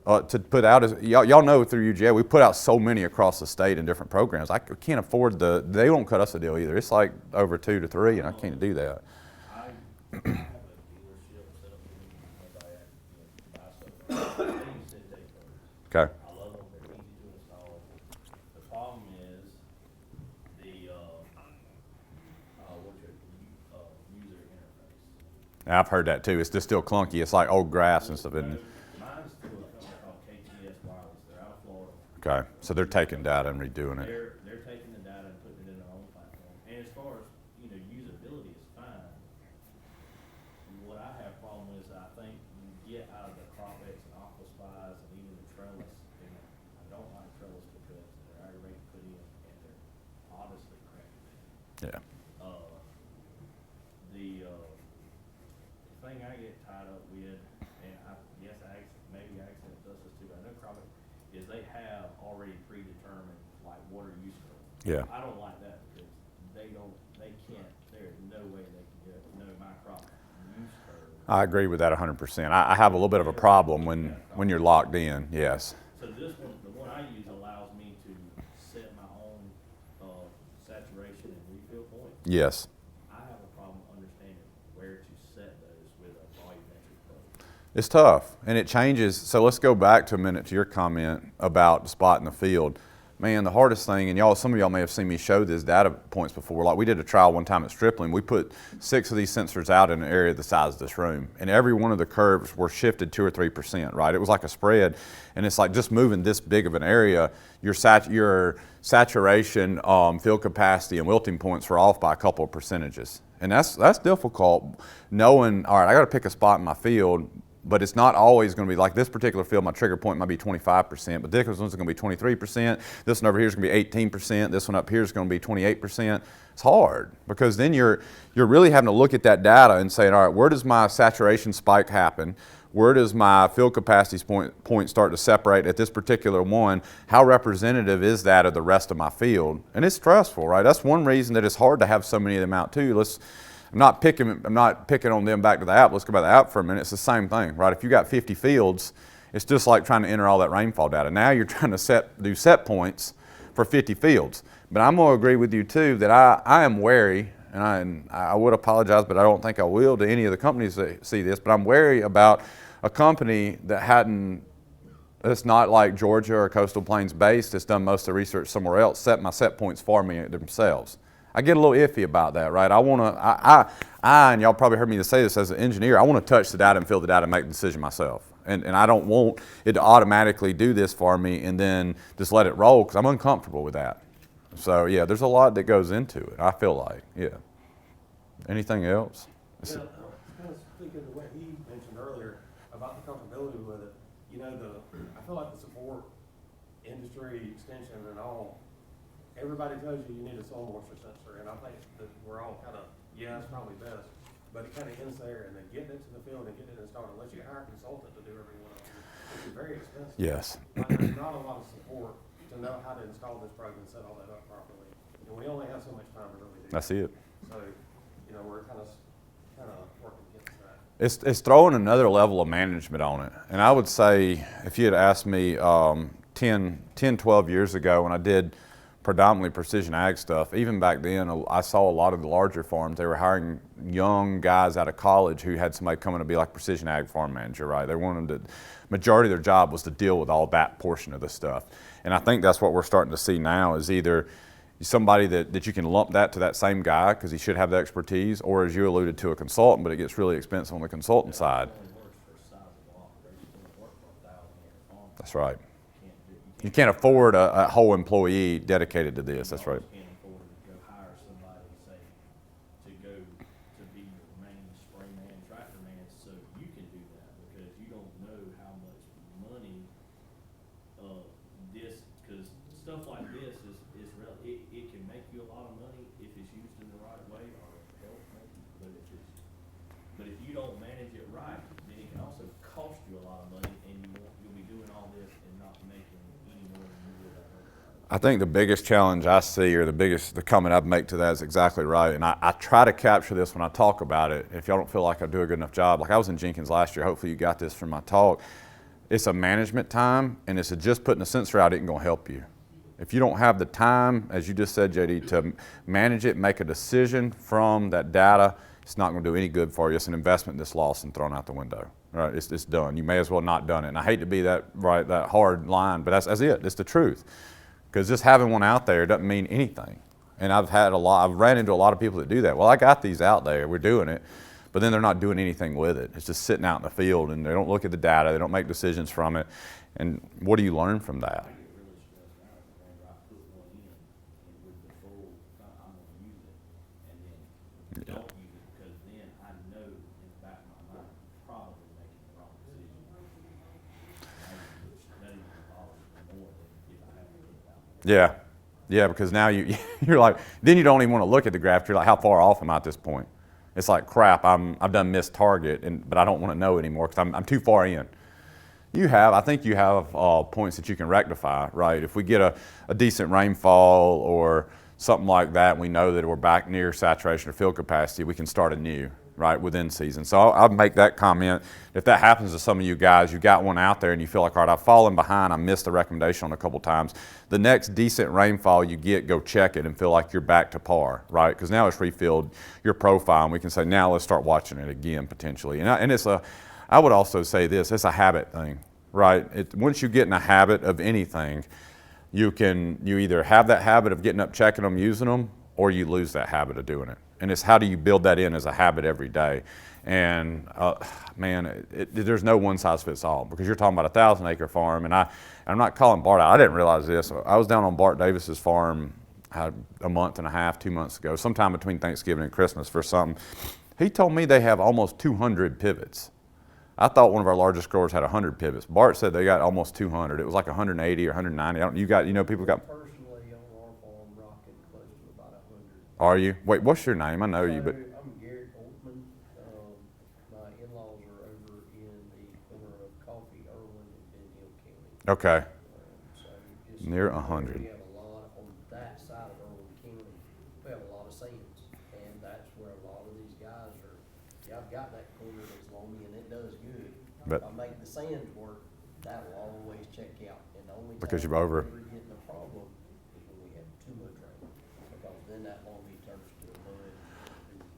to put out, y'all know through UGA, we put out so many across the state in different programs. I can't afford they won't cut us a deal either. It's like over 2 to 3, and I can't do that. I have a dealership set up for me to buy stuff. I use intake codes. Okay. I love them, they're easy to install. The problem is the, user interface. I've heard that too. It's just still clunky. It's like old grass and stuff. Isn't it? Mine's through a company called KTS Wireless, they're out of Florida. Okay. So they're taking data and redoing it. They're taking the data and putting it in their own platform. And as far as, usability is fine. What I have a problem with is I think you get out of the CropX and Aquaspies and even the Trellis, and I don't like Trellis because they're aggravating to put in and they're honestly crappy. Yeah. The thing I get tied up with, and maybe AgSense does this too, I know CropX, is they have already predetermined like water use curve. Yeah. I don't like that because there's no way they can know my crop use curve. I agree with that 100%. I have a little bit of a problem when you're locked in. Yes. So this one, the one I use allows me to set my own saturation and refill point. Yes. I have a problem understanding where to set those with a volumetric probe. It's tough, and it changes. So let's go back to a minute to your comment about the spot in the field. Man, the hardest thing, and y'all, some of y'all may have seen me show these data points before. Like we did a trial one time at Stripling. We put 6 of these sensors out in an area the size of this room, and every one of the curves were shifted 2 or 3%. Right? It was like a spread, and it's like just moving this big of an area. Your saturation, field capacity, and wilting points were off by a couple of percentages, and that's difficult. Knowing, all right, I got to pick a spot in my field. But it's not always going to be like this particular field. My trigger point might be 25%, but this one's going to be 23%. This one over here is going to be 18%. This one up here is going to be 28%. It's hard because then you're really having to look at that data and saying, all right, where does my saturation spike happen? Where does my field capacity point start to separate at this particular one? How representative is that of the rest of my field? And it's stressful, right? That's one reason that it's hard to have so many of them out too. I'm not picking on them back to the app. Let's go back to the app for a minute. It's the same thing, right? If you got 50 fields, it's just like trying to enter all that rainfall data. Now you're trying to do set points for 50 fields. But I'm going to agree with you too that I am wary, and I would apologize, but I don't think I will to any of the companies that see this, but I'm wary about a company that's not like Georgia or Coastal Plains based, that's done most of the research somewhere else, set my set points for me themselves. I get a little iffy about that, right? And y'all probably heard me say this as an engineer, I want to touch the data and feel the data and make the decision myself. And I don't want it to automatically do this for me and then just let it roll because I'm uncomfortable with that. So yeah, there's a lot that goes into it, I feel like, yeah. Anything else? Yeah, kind of speaking to what he mentioned earlier about the comfortability with it, I feel like the support industry extension and all, everybody tells you need a soil moisture sensor, and I think that we're all kind of, yeah, it's probably best, but it kind of ends there, and then getting it to the field and getting it installed, unless you hire a consultant to do every one of them, it's very expensive. Yes. Like, there's not a lot of support to know how to install this program and set all that up properly, and we only have so much time to really do I see it. So, we're kind of working against that. It's throwing another level of management on it. And I would say, if you had asked me 10, 12 years ago when I did predominantly precision ag stuff, even back then, I saw a lot of the larger farms, they were hiring young guys out of college who had somebody coming to be like precision ag farm manager, right? They wanted to, majority of their job was to deal with all that portion of the stuff. And I think that's what we're starting to see now is either somebody that you can lump that to that same guy because he should have the expertise, or as you alluded to, a consultant, but it gets really expensive on the consultant side. That's right. You can't afford a whole employee dedicated to this. That's right. You can't afford to go hire somebody, say, to go to be your main spray man, tractor man, so you can do that because you don't know how much money this, because stuff like this is real. It can make you a lot of money if it's used in the right way, or help make you, but if you don't manage it right, then it can also cost you a lot of money, and you'll be doing all this and not making any more than you would have. I think the biggest challenge I see, or the comment I'd make to that is exactly right. And I try to capture this when I talk about it. If y'all don't feel like I do a good enough job, like I was in Jenkins last year, hopefully you got this from my talk. It's a management time, and it's just putting a sensor out isn't going to help you. If you don't have the time, as you just said, JD, to manage it, make a decision from that data, it's not going to do any good for you. It's an investment that's lost and thrown out the window. Right? It's done. You may as well not done it. And I hate to be that hard line, but that's it. It's the truth. Because just having one out there doesn't mean anything. And I've ran into a lot of people that do that. Well, I got these out there, we're doing it, but then they're not doing anything with it. It's just sitting out in the field, and they don't look at the data, they don't make decisions from it. And what do you learn from that? Don't use it, because then I know in the back of my mind I'm probably making the wrong decision. That even bothers me more than if I haven't put it out there. Yeah, because now you're like, then you don't even want to look at the graph. You're like, how far off am I at this point? It's like, crap, I've done missed target, but I don't want to know anymore because I'm too far in. I think you have points that you can rectify, right? If we get a decent rainfall or something like that, and we know that we're back near saturation or field capacity, we can start anew, right, within season. So I'll make that comment. If that happens to some of you guys, you got one out there and you feel like, all right, I've fallen behind, I missed the recommendation on a couple times. The next decent rainfall you get, go check it and feel like you're back to par, right? Because now it's refilled your profile, and we can say, now let's start watching it again potentially. And I would also say this, it's a habit thing, right? Once you get in a habit of anything, you either have that habit of getting up, checking them, using them, or you lose that habit of doing it. And it's how do you build that in as a habit every day? And man, there's no one size fits all, because you're talking about a 1,000-acre farm, and I'm not calling Bart out. I didn't realize this. I was down on Bart Davis's farm a month and a half, 2 months ago, sometime between Thanksgiving and Christmas for something. He told me they have almost 200 pivots. I thought one of our largest growers had 100 pivots. Bart said they got almost 200. It was like 180 or 190. People got. Personally, on our farm, rocking close to about 100. Are you? Wait, what's your name? I know you, but. I'm Garrett Altman. My in-laws are over in the corner of Coffee, Irwin, and Ben Hill County. Okay. So just Near 100. We have a lot on that side of Irwin County. We have a lot of sands, and that's where a lot of these guys are. Yeah, I've got that corner that's loamy, and it does good. But- if I make the sands work, that will always check out. And the only Because time you're over. we're getting a problem is when we have too much rain, because then that loamy turns to a mud.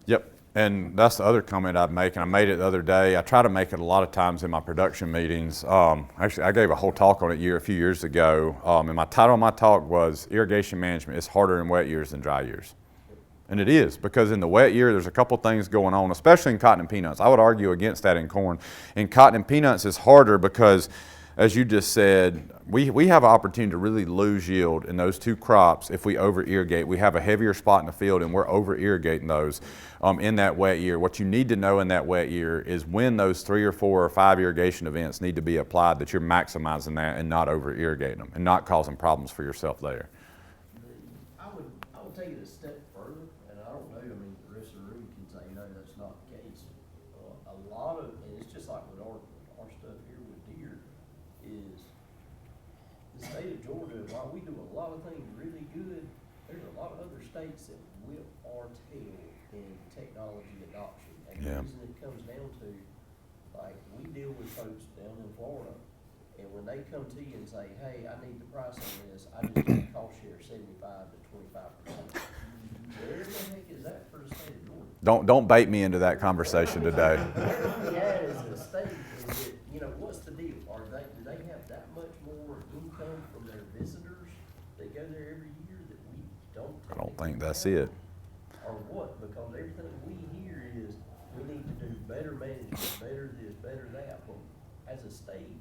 Yep. And that's the other comment I'd make, and I made it the other day. I try to make it a lot of times in my production meetings. Actually, I gave a whole talk on it a few years ago, and my title of my talk was Irrigation Management is harder in wet years than dry years. And it is, because in the wet year, there's a couple things going on, especially in cotton and peanuts. I would argue against that in corn. In cotton and peanuts, it's harder because, as you just said, we have an opportunity to really lose yield in those two crops if we over-irrigate. We have a heavier spot in the field, and we're over-irrigating those in that wet year. What you need to know in that wet year is when those 3 or 4 or 5 irrigation events need to be applied, that you're maximizing that and not over-irrigating them and not causing problems for yourself there. I would take it a step further, and I don't know, I mean, the rest of the room can say, no, that's not the case. A lot of, and it's just like with our stuff here with deer, is the state of Georgia, while we do a lot of things really good, there's a lot of other states that whip our tail in technology adoption. And the Yeah. reason it comes down to, like, we deal with folks down in Florida, and when they come to you and say, hey, I need the price on this, I just need a cost share 75 to 25%. Where the heck is that for the state of Georgia? Don't bait me into that conversation today. Where we at as a state is that, you know, what's the deal? Do they have that much more income from their visitors that go there every year that we don't? I don't think that's it. Or what? Because everything we hear is we need to do better management, better this, better that. Well, as a state,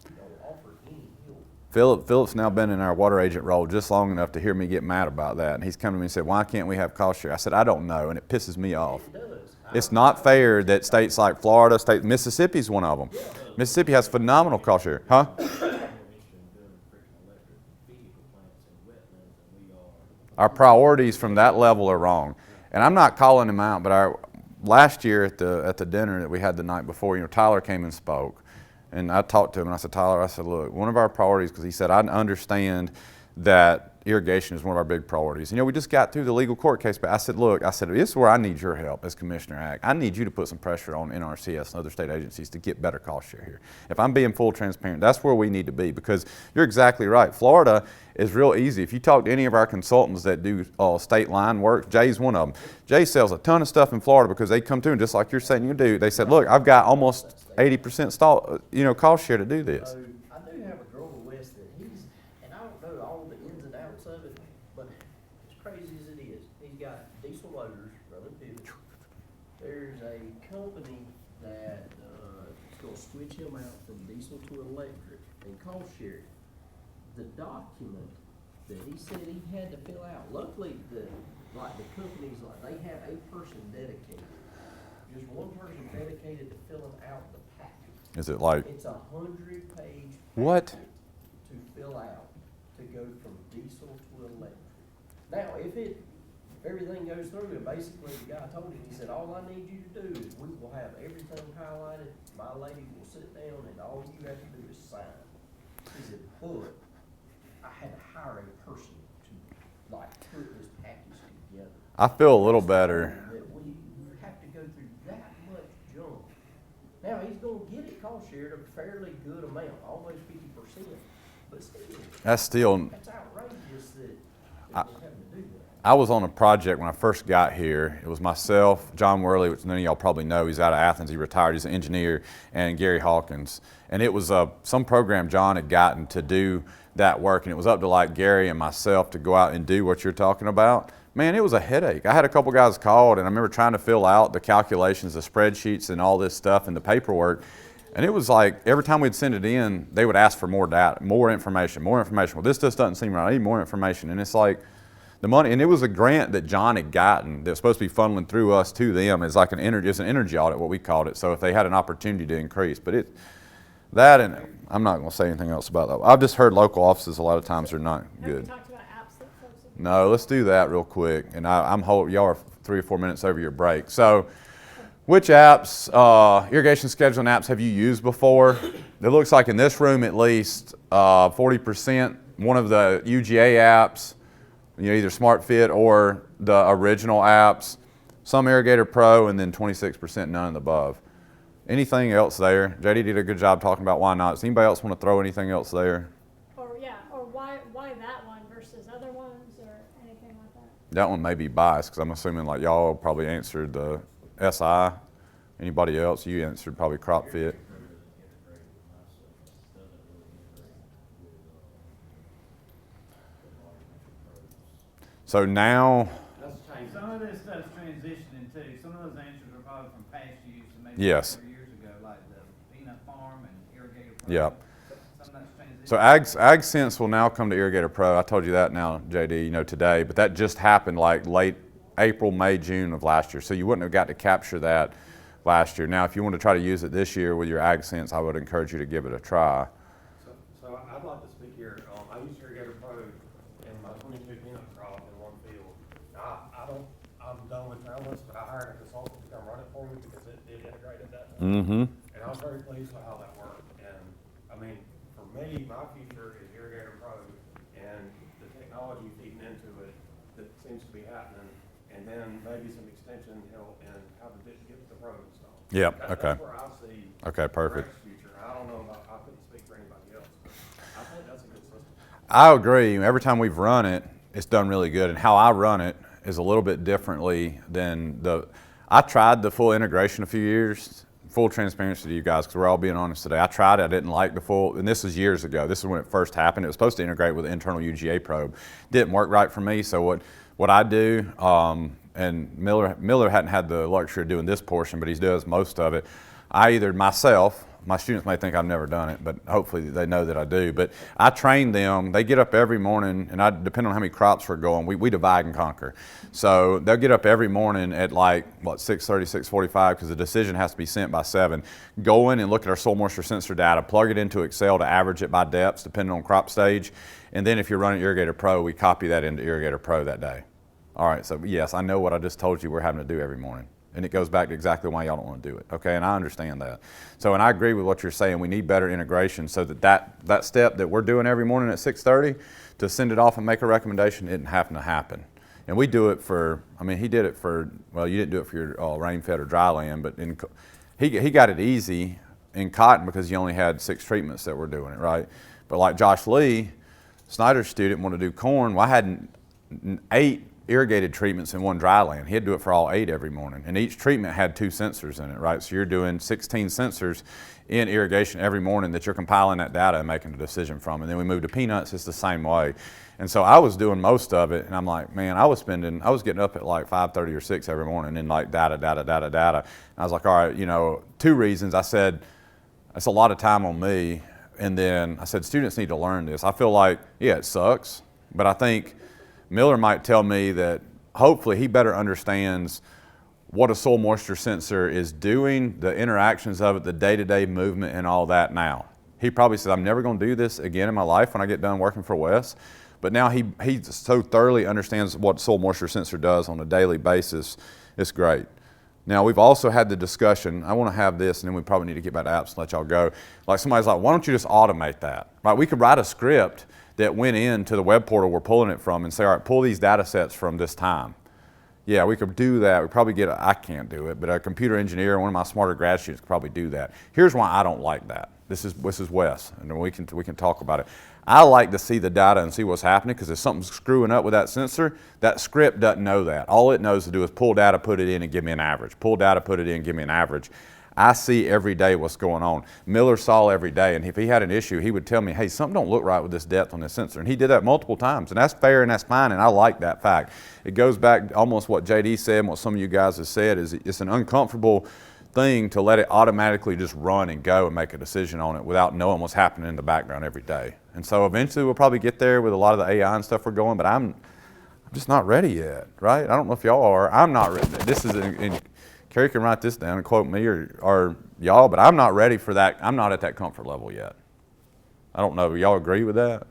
we don't offer any help. Philip's now been in our water agent role just long enough to hear me get mad about that. And he's come to me and said, why can't we have cost share? I said, I don't know, and it pisses me off. It does. It's not fair that states like Florida, Mississippi's one of them. Mississippi has phenomenal cost share. Huh? Our priorities from that level are wrong. And I'm not calling them out, but last year at the dinner that we had the night before, Tyler came and spoke. And I talked to him and I said, Tyler, I said, look, one of our priorities, because he said, I understand that irrigation is one of our big priorities. We just got through the legal court case, but I said, look, this is where I need your help as Commissioner Ag. I need you to put some pressure on NRCS and other state agencies to get better cost share here. If I'm being full transparent, that's where we need to be, because you're exactly right. Florida is real easy. If you talk to any of our consultants that do state line work, Jay's one of them. Jay sells a ton of stuff in Florida because they come to him just like you're saying you do. They said, look, I've got almost 80% cost share to do this. So I do have a grower, Wes, that and I don't know all the ins and outs of it, but as crazy as it is, he's got diesel loaders running pivots. There's a company that is going to switch him out from diesel to electric and cost share. The document that he said he had to fill out, luckily the companies, they have a person dedicated, just one person dedicated to filling out the package. Is it like, It's 100-page what? to fill out to go from diesel to electric. Now, if everything goes through, and basically the guy told him, he said, all I need you to do is we will have everything highlighted, my lady will sit down, and all you have to do is sign. He said, but I had to hire a person to put this package together. I feel a little better. That we have to go through that much junk. Now, he's gonna get it cost shared a fairly good amount, almost 50%, but still. That's outrageous that we're having to do that. I was on a project when I first got here. It was myself, John Worley, which none of y'all probably know. He's out of Athens. He retired. He's an engineer, and Gary Hawkins. And it was some program John had gotten to do that work, and it was up to like Gary and myself to go out and do what you're talking about, man, it was a headache. I had a couple guys called, and I remember trying to fill out the calculations, the spreadsheets, and all this stuff and the paperwork. And it was like every time we'd send it in, they would ask for more data, more information, more information. Well, this just doesn't seem right. I need more information. And it's like the money, and it was a grant that John had gotten that was supposed to be funneling through us to them as like it's an energy audit, what we called it. So if they had an opportunity to increase, but that, and I'm not going to say anything else about that. I've just heard local offices a lot of times are not Have good. we talked about apps that folks have? No, let's do that real quick. And y'all are 3 or 4 minutes over your break. So, which apps, irrigation scheduling apps have you used before? It looks like in this room at least 40%, one of the UGA apps, either SmartFit or the original apps, some Irrigator Pro, and then 26% none and above. Anything else there? JD did a good job talking about why not. Does anybody else want to throw anything else there? Or why that one versus other ones or anything like that? That one may be biased because I'm assuming like y'all probably answered the SI. Anybody else? You answered probably crop fit. So now, Some of this stuff's transitioning too. Some of those answers are probably from past use and maybe Yes. 4 years ago, like the peanut farm and Irrigator Pro. yeah. Some of that's So transitioning. AgSense will now come to Irrigator Pro. I told you that now, JD, today, but that just happened like late April, May, June of last year. So you wouldn't have got to capture that last year. Now, if you want to try to use it this year with your AgSense, I would encourage you to give it a try. So I'd like to speak here. I used Irrigator Pro in my 22 peanut crop in one field. Now, I'm done with Trailers, but I hired a consultant to come run it for me because it did integrate at that time. Mm-hmm. And I was very pleased with how that worked. And I mean, for me, my future is Irrigator Pro and the technology feeding into it that seems to be happening, and then maybe some extension help in how to get the Pro installed. Yeah, okay. That's where I see Okay, perfect. Greg's future. I don't know about, I couldn't speak for anybody else, but I think that's a good system. I agree. Every time we've run it, it's done really good. And how I run it is a little bit differently than I tried the full integration a few years, full transparency to you guys, because we're all being honest today. I tried it, I didn't like the full, and this is years ago. This is when it first happened. It was supposed to integrate with the internal UGA probe. Didn't work right for me, so what I do, and Miller hadn't had the luxury of doing this portion, but he does most of it. I either myself, my students may think I've never done it, but hopefully they know that I do. But I train them. They get up every morning, and depending on how many crops we're going, we divide and conquer. So they'll get up every morning at 6:30, 6:45, because the decision has to be sent by 7. Go in and look at our soil moisture sensor data, plug it into Excel to average it by depths, depending on crop stage. And then if you're running Irrigator Pro, we copy that into Irrigator Pro that day. All right, so yes, I know what I just told you we're having to do every morning. And it goes back to exactly why y'all don't want to do it, okay? And I understand that. So, and I agree with what you're saying. We need better integration so that step that we're doing every morning at 6:30 to send it off and make a recommendation isn't having to happen. And we do it for, he did it for, well, you didn't do it for your rain-fed or dry land, but he got it easy in cotton because you only had 6 treatments that were doing it, right? But like Josh Lee, Snyder's student, wanted to do corn. Well, I had 8 irrigated treatments in one dry land. He'd do it for all 8 every morning. And each treatment had 2 sensors in it, right? So you're doing 16 sensors in irrigation every morning that you're compiling that data and making a decision from. And then we moved to peanuts, it's the same way. And so I was doing most of it, and I'm like, man, I was getting up at like 5:30 or 6 every morning and like data. And I was like, all right, 2 reasons. I said, that's a lot of time on me. And then I said, students need to learn this. I feel like, yeah, it sucks, but I think Miller might tell me that hopefully he better understands what a soil moisture sensor is doing, the interactions of it, the day-to-day movement and all that now. He probably says, I'm never going to do this again in my life when I get done working for Wes. But now he so thoroughly understands what soil moisture sensor does on a daily basis. It's great. Now, we've also had the discussion, I want to have this, and then we probably need to get back to apps and let y'all go. Like somebody's like, why don't you just automate that? Right? We could write a script that went into the web portal we're pulling it from and say, all right, pull these data sets from this time. Yeah, we could do that. We probably I can't do it, but a computer engineer, one of my smarter grad students could probably do that. Here's why I don't like that. This is Wes, and we can talk about it. I like to see the data and see what's happening, because if something's screwing up with that sensor, that script doesn't know that. All it knows to do is pull data, put it in, and give me an average. Pull data, put it in, give me an average. I see every day what's going on. Miller saw every day, and if he had an issue, he would tell me, hey, something don't look right with this depth on this sensor. And he did that multiple times, and that's fair and that's fine, and I like that fact. It goes back almost what JD said and what some of you guys have said, is it's an uncomfortable thing to let it automatically just run and go and make a decision on it without knowing what's happening in the background every day. And so eventually we'll probably get there with a lot of the AI and stuff we're going, but I'm just not ready yet, right? I don't know if y'all are. I'm not ready. This is, Carrie can write this down and quote me or y'all, but I'm not ready for that. I'm not at that comfort level yet. I don't know. Y'all agree with that?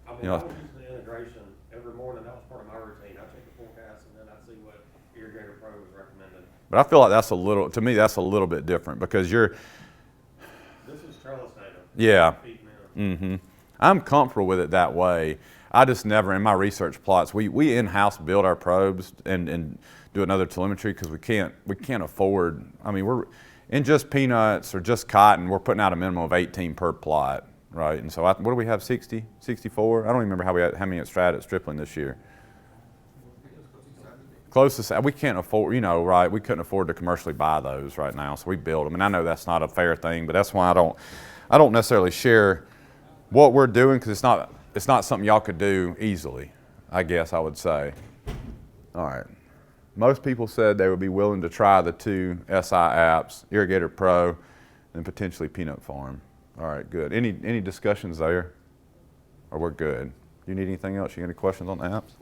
I mean, You know, I would use the integration every morning. That was part of my routine. I check the forecast and then I see what Irrigator Pro was recommending. but I feel like that's a little, to me, that's a little bit different because you're, This is trellis data. yeah. Feet minimum. I'm comfortable with it that way. I just never, in my research plots, we in-house build our probes and do another telemetry because we can't afford, I mean, we're, in just peanuts or just cotton, we're putting out a minimum of 18 per plot, right? And so what do we have, 60, 64? I don't even remember how many at Strat at Stripling this year. Closest, we can't afford, you know, right, we couldn't afford to commercially buy those right now, so we build them. And I know that's not a fair thing, but that's why I don't necessarily share what we're doing because it's not something y'all could do easily, I guess I would say. All right. Most people said they would be willing to try the two SI apps, Irrigator Pro and potentially Peanut Farm. All right, good. Any discussions there? Or we're good? Do you need anything else? You got any questions on the apps?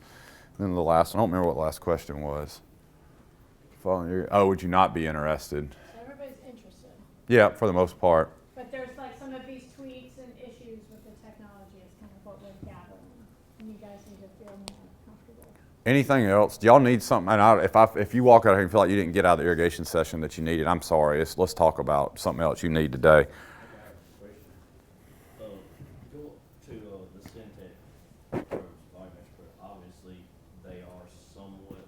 And then the last one, I don't remember what the last question was. Oh, would you not be interested? So everybody's interested, Yeah, for the most part. but there's like some of these tweaks and issues with the technology is kind of what we're gathering. And you guys need to feel more comfortable. Anything else? Do y'all need something? And if you walk out here and feel like you didn't get out of the irrigation session that you needed, I'm sorry. Let's talk about something else you need today. Go to the Syntec probes, volumetric, obviously they are somewhat,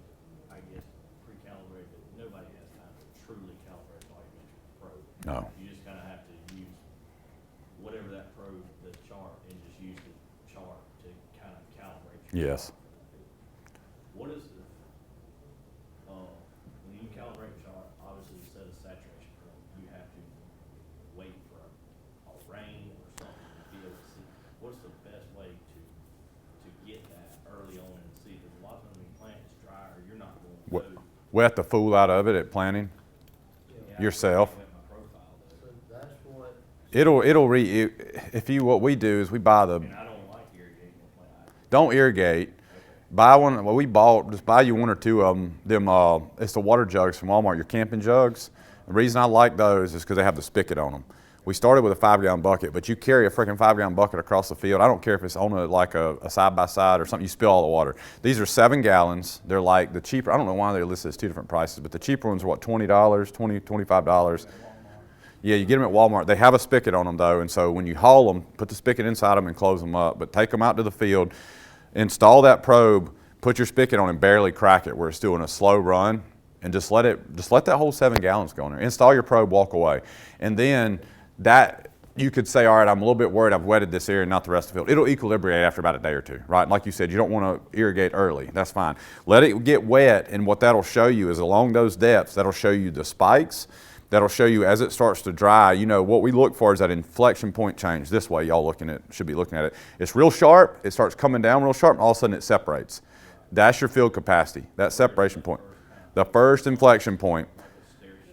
I guess, pre-calibrated, but nobody has time to truly calibrate volumetric probe. No. You just kind of have to use whatever that probe, the chart, and just use the chart to kind of calibrate your Yes. chart. What is the, when you calibrate a chart, obviously you set a saturation point, you have to wait for a rain or something to be able to see. What's the best way to get that early on and see? Because a lot of times when you plant it's dry or you're not going to know. Wet the fool out of it at planting Yeah, yourself. I wet my profile though. So that's what, What we do is we buy the, And I don't like irrigating the plant. don't irrigate. Buy one, well, just buy you one or two of them. It's the water jugs from Walmart, your camping jugs. The reason I like those is because they have the spigot on them. We started with a 5-gallon bucket, but you carry a freaking 5-gallon bucket across the field. I don't care if it's on a side-by-side or something, you spill all the water. These are 7 gallons. They're like the cheaper, I don't know why they're listed as two different prices, but the cheaper ones are what, $20, $25? Yeah, you get them at Walmart. They have a spigot on them though, and so when you haul them, put the spigot inside them and close them up, but take them out to the field, install that probe, put your spigot on and barely crack it where it's doing a slow run, and just let that whole 7 gallons go in there. Install your probe, walk away. And then that, you could say, all right, I'm a little bit worried I've wetted this area and not the rest of the field. It'll equilibrate after about a day or two, right? Like you said, you don't want to irrigate early. That's fine. Let it get wet, and what that'll show you is along those depths, that'll show you the spikes. That'll show you as it starts to dry, you know, what we look for is that inflection point change. This way, y'all should be looking at it. It's real sharp, it starts coming down real sharp, and all of a sudden it separates. That's your field capacity, that separation point. The first inflection point.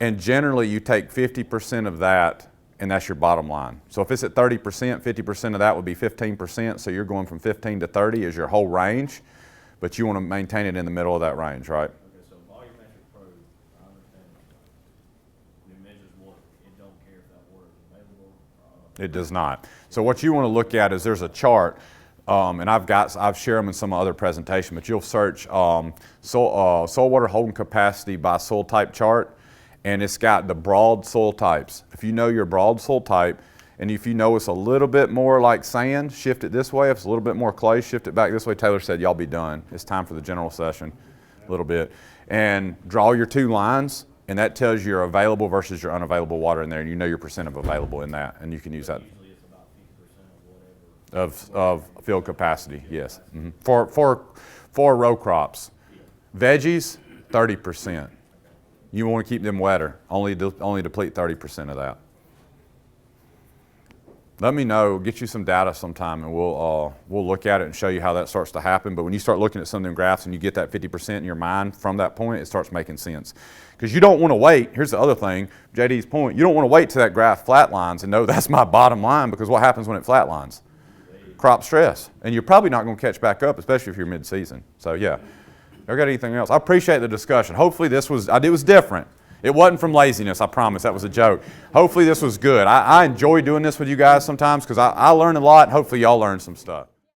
And generally you take 50% of that, and that's your bottom line. So if it's at 30%, 50% of that would be 15%, so you're going from 15 to 30 is your whole range, but you want to maintain it in the middle of that range, right? Okay, so volumetric probe, I understand. It measures water. It don't care if that water is available. It does not. So what you want to look at is there's a chart, and I've shared them in some other presentation, but you'll search soil water holding capacity by soil type chart, and it's got the broad soil types. If you know your broad soil type, and if you know it's a little bit more like sand, shift it this way. If it's a little bit more clay, shift it back this way. Taylor said, y'all be done. It's time for the general session a little bit. And draw your 2 lines, and that tells you your available versus your unavailable water in there, and you know your percent of available in that, and you can use that. Usually it's about 50% of whatever. Of field capacity, yes. For row crops. Veggies, 30%. You want to keep them wetter, only deplete 30% of that. Let me know, get you some data sometime, and we'll look at it and show you how that starts to happen. But when you start looking at some of them graphs and you get that 50% in your mind from that point, it starts making sense. Because you don't want to wait, here's the other thing, JD's point, you don't want to wait till that graph flatlines and know that's my bottom line, because what happens when it flatlines? Crop stress. And you're probably not going to catch back up, especially if you're mid-season. So yeah, I got anything else? I appreciate the discussion. Hopefully it was different. It wasn't from laziness, I promise. That was a joke. Hopefully this was good. I enjoy doing this with you guys sometimes because I learn a lot. Hopefully y'all learn some stuff.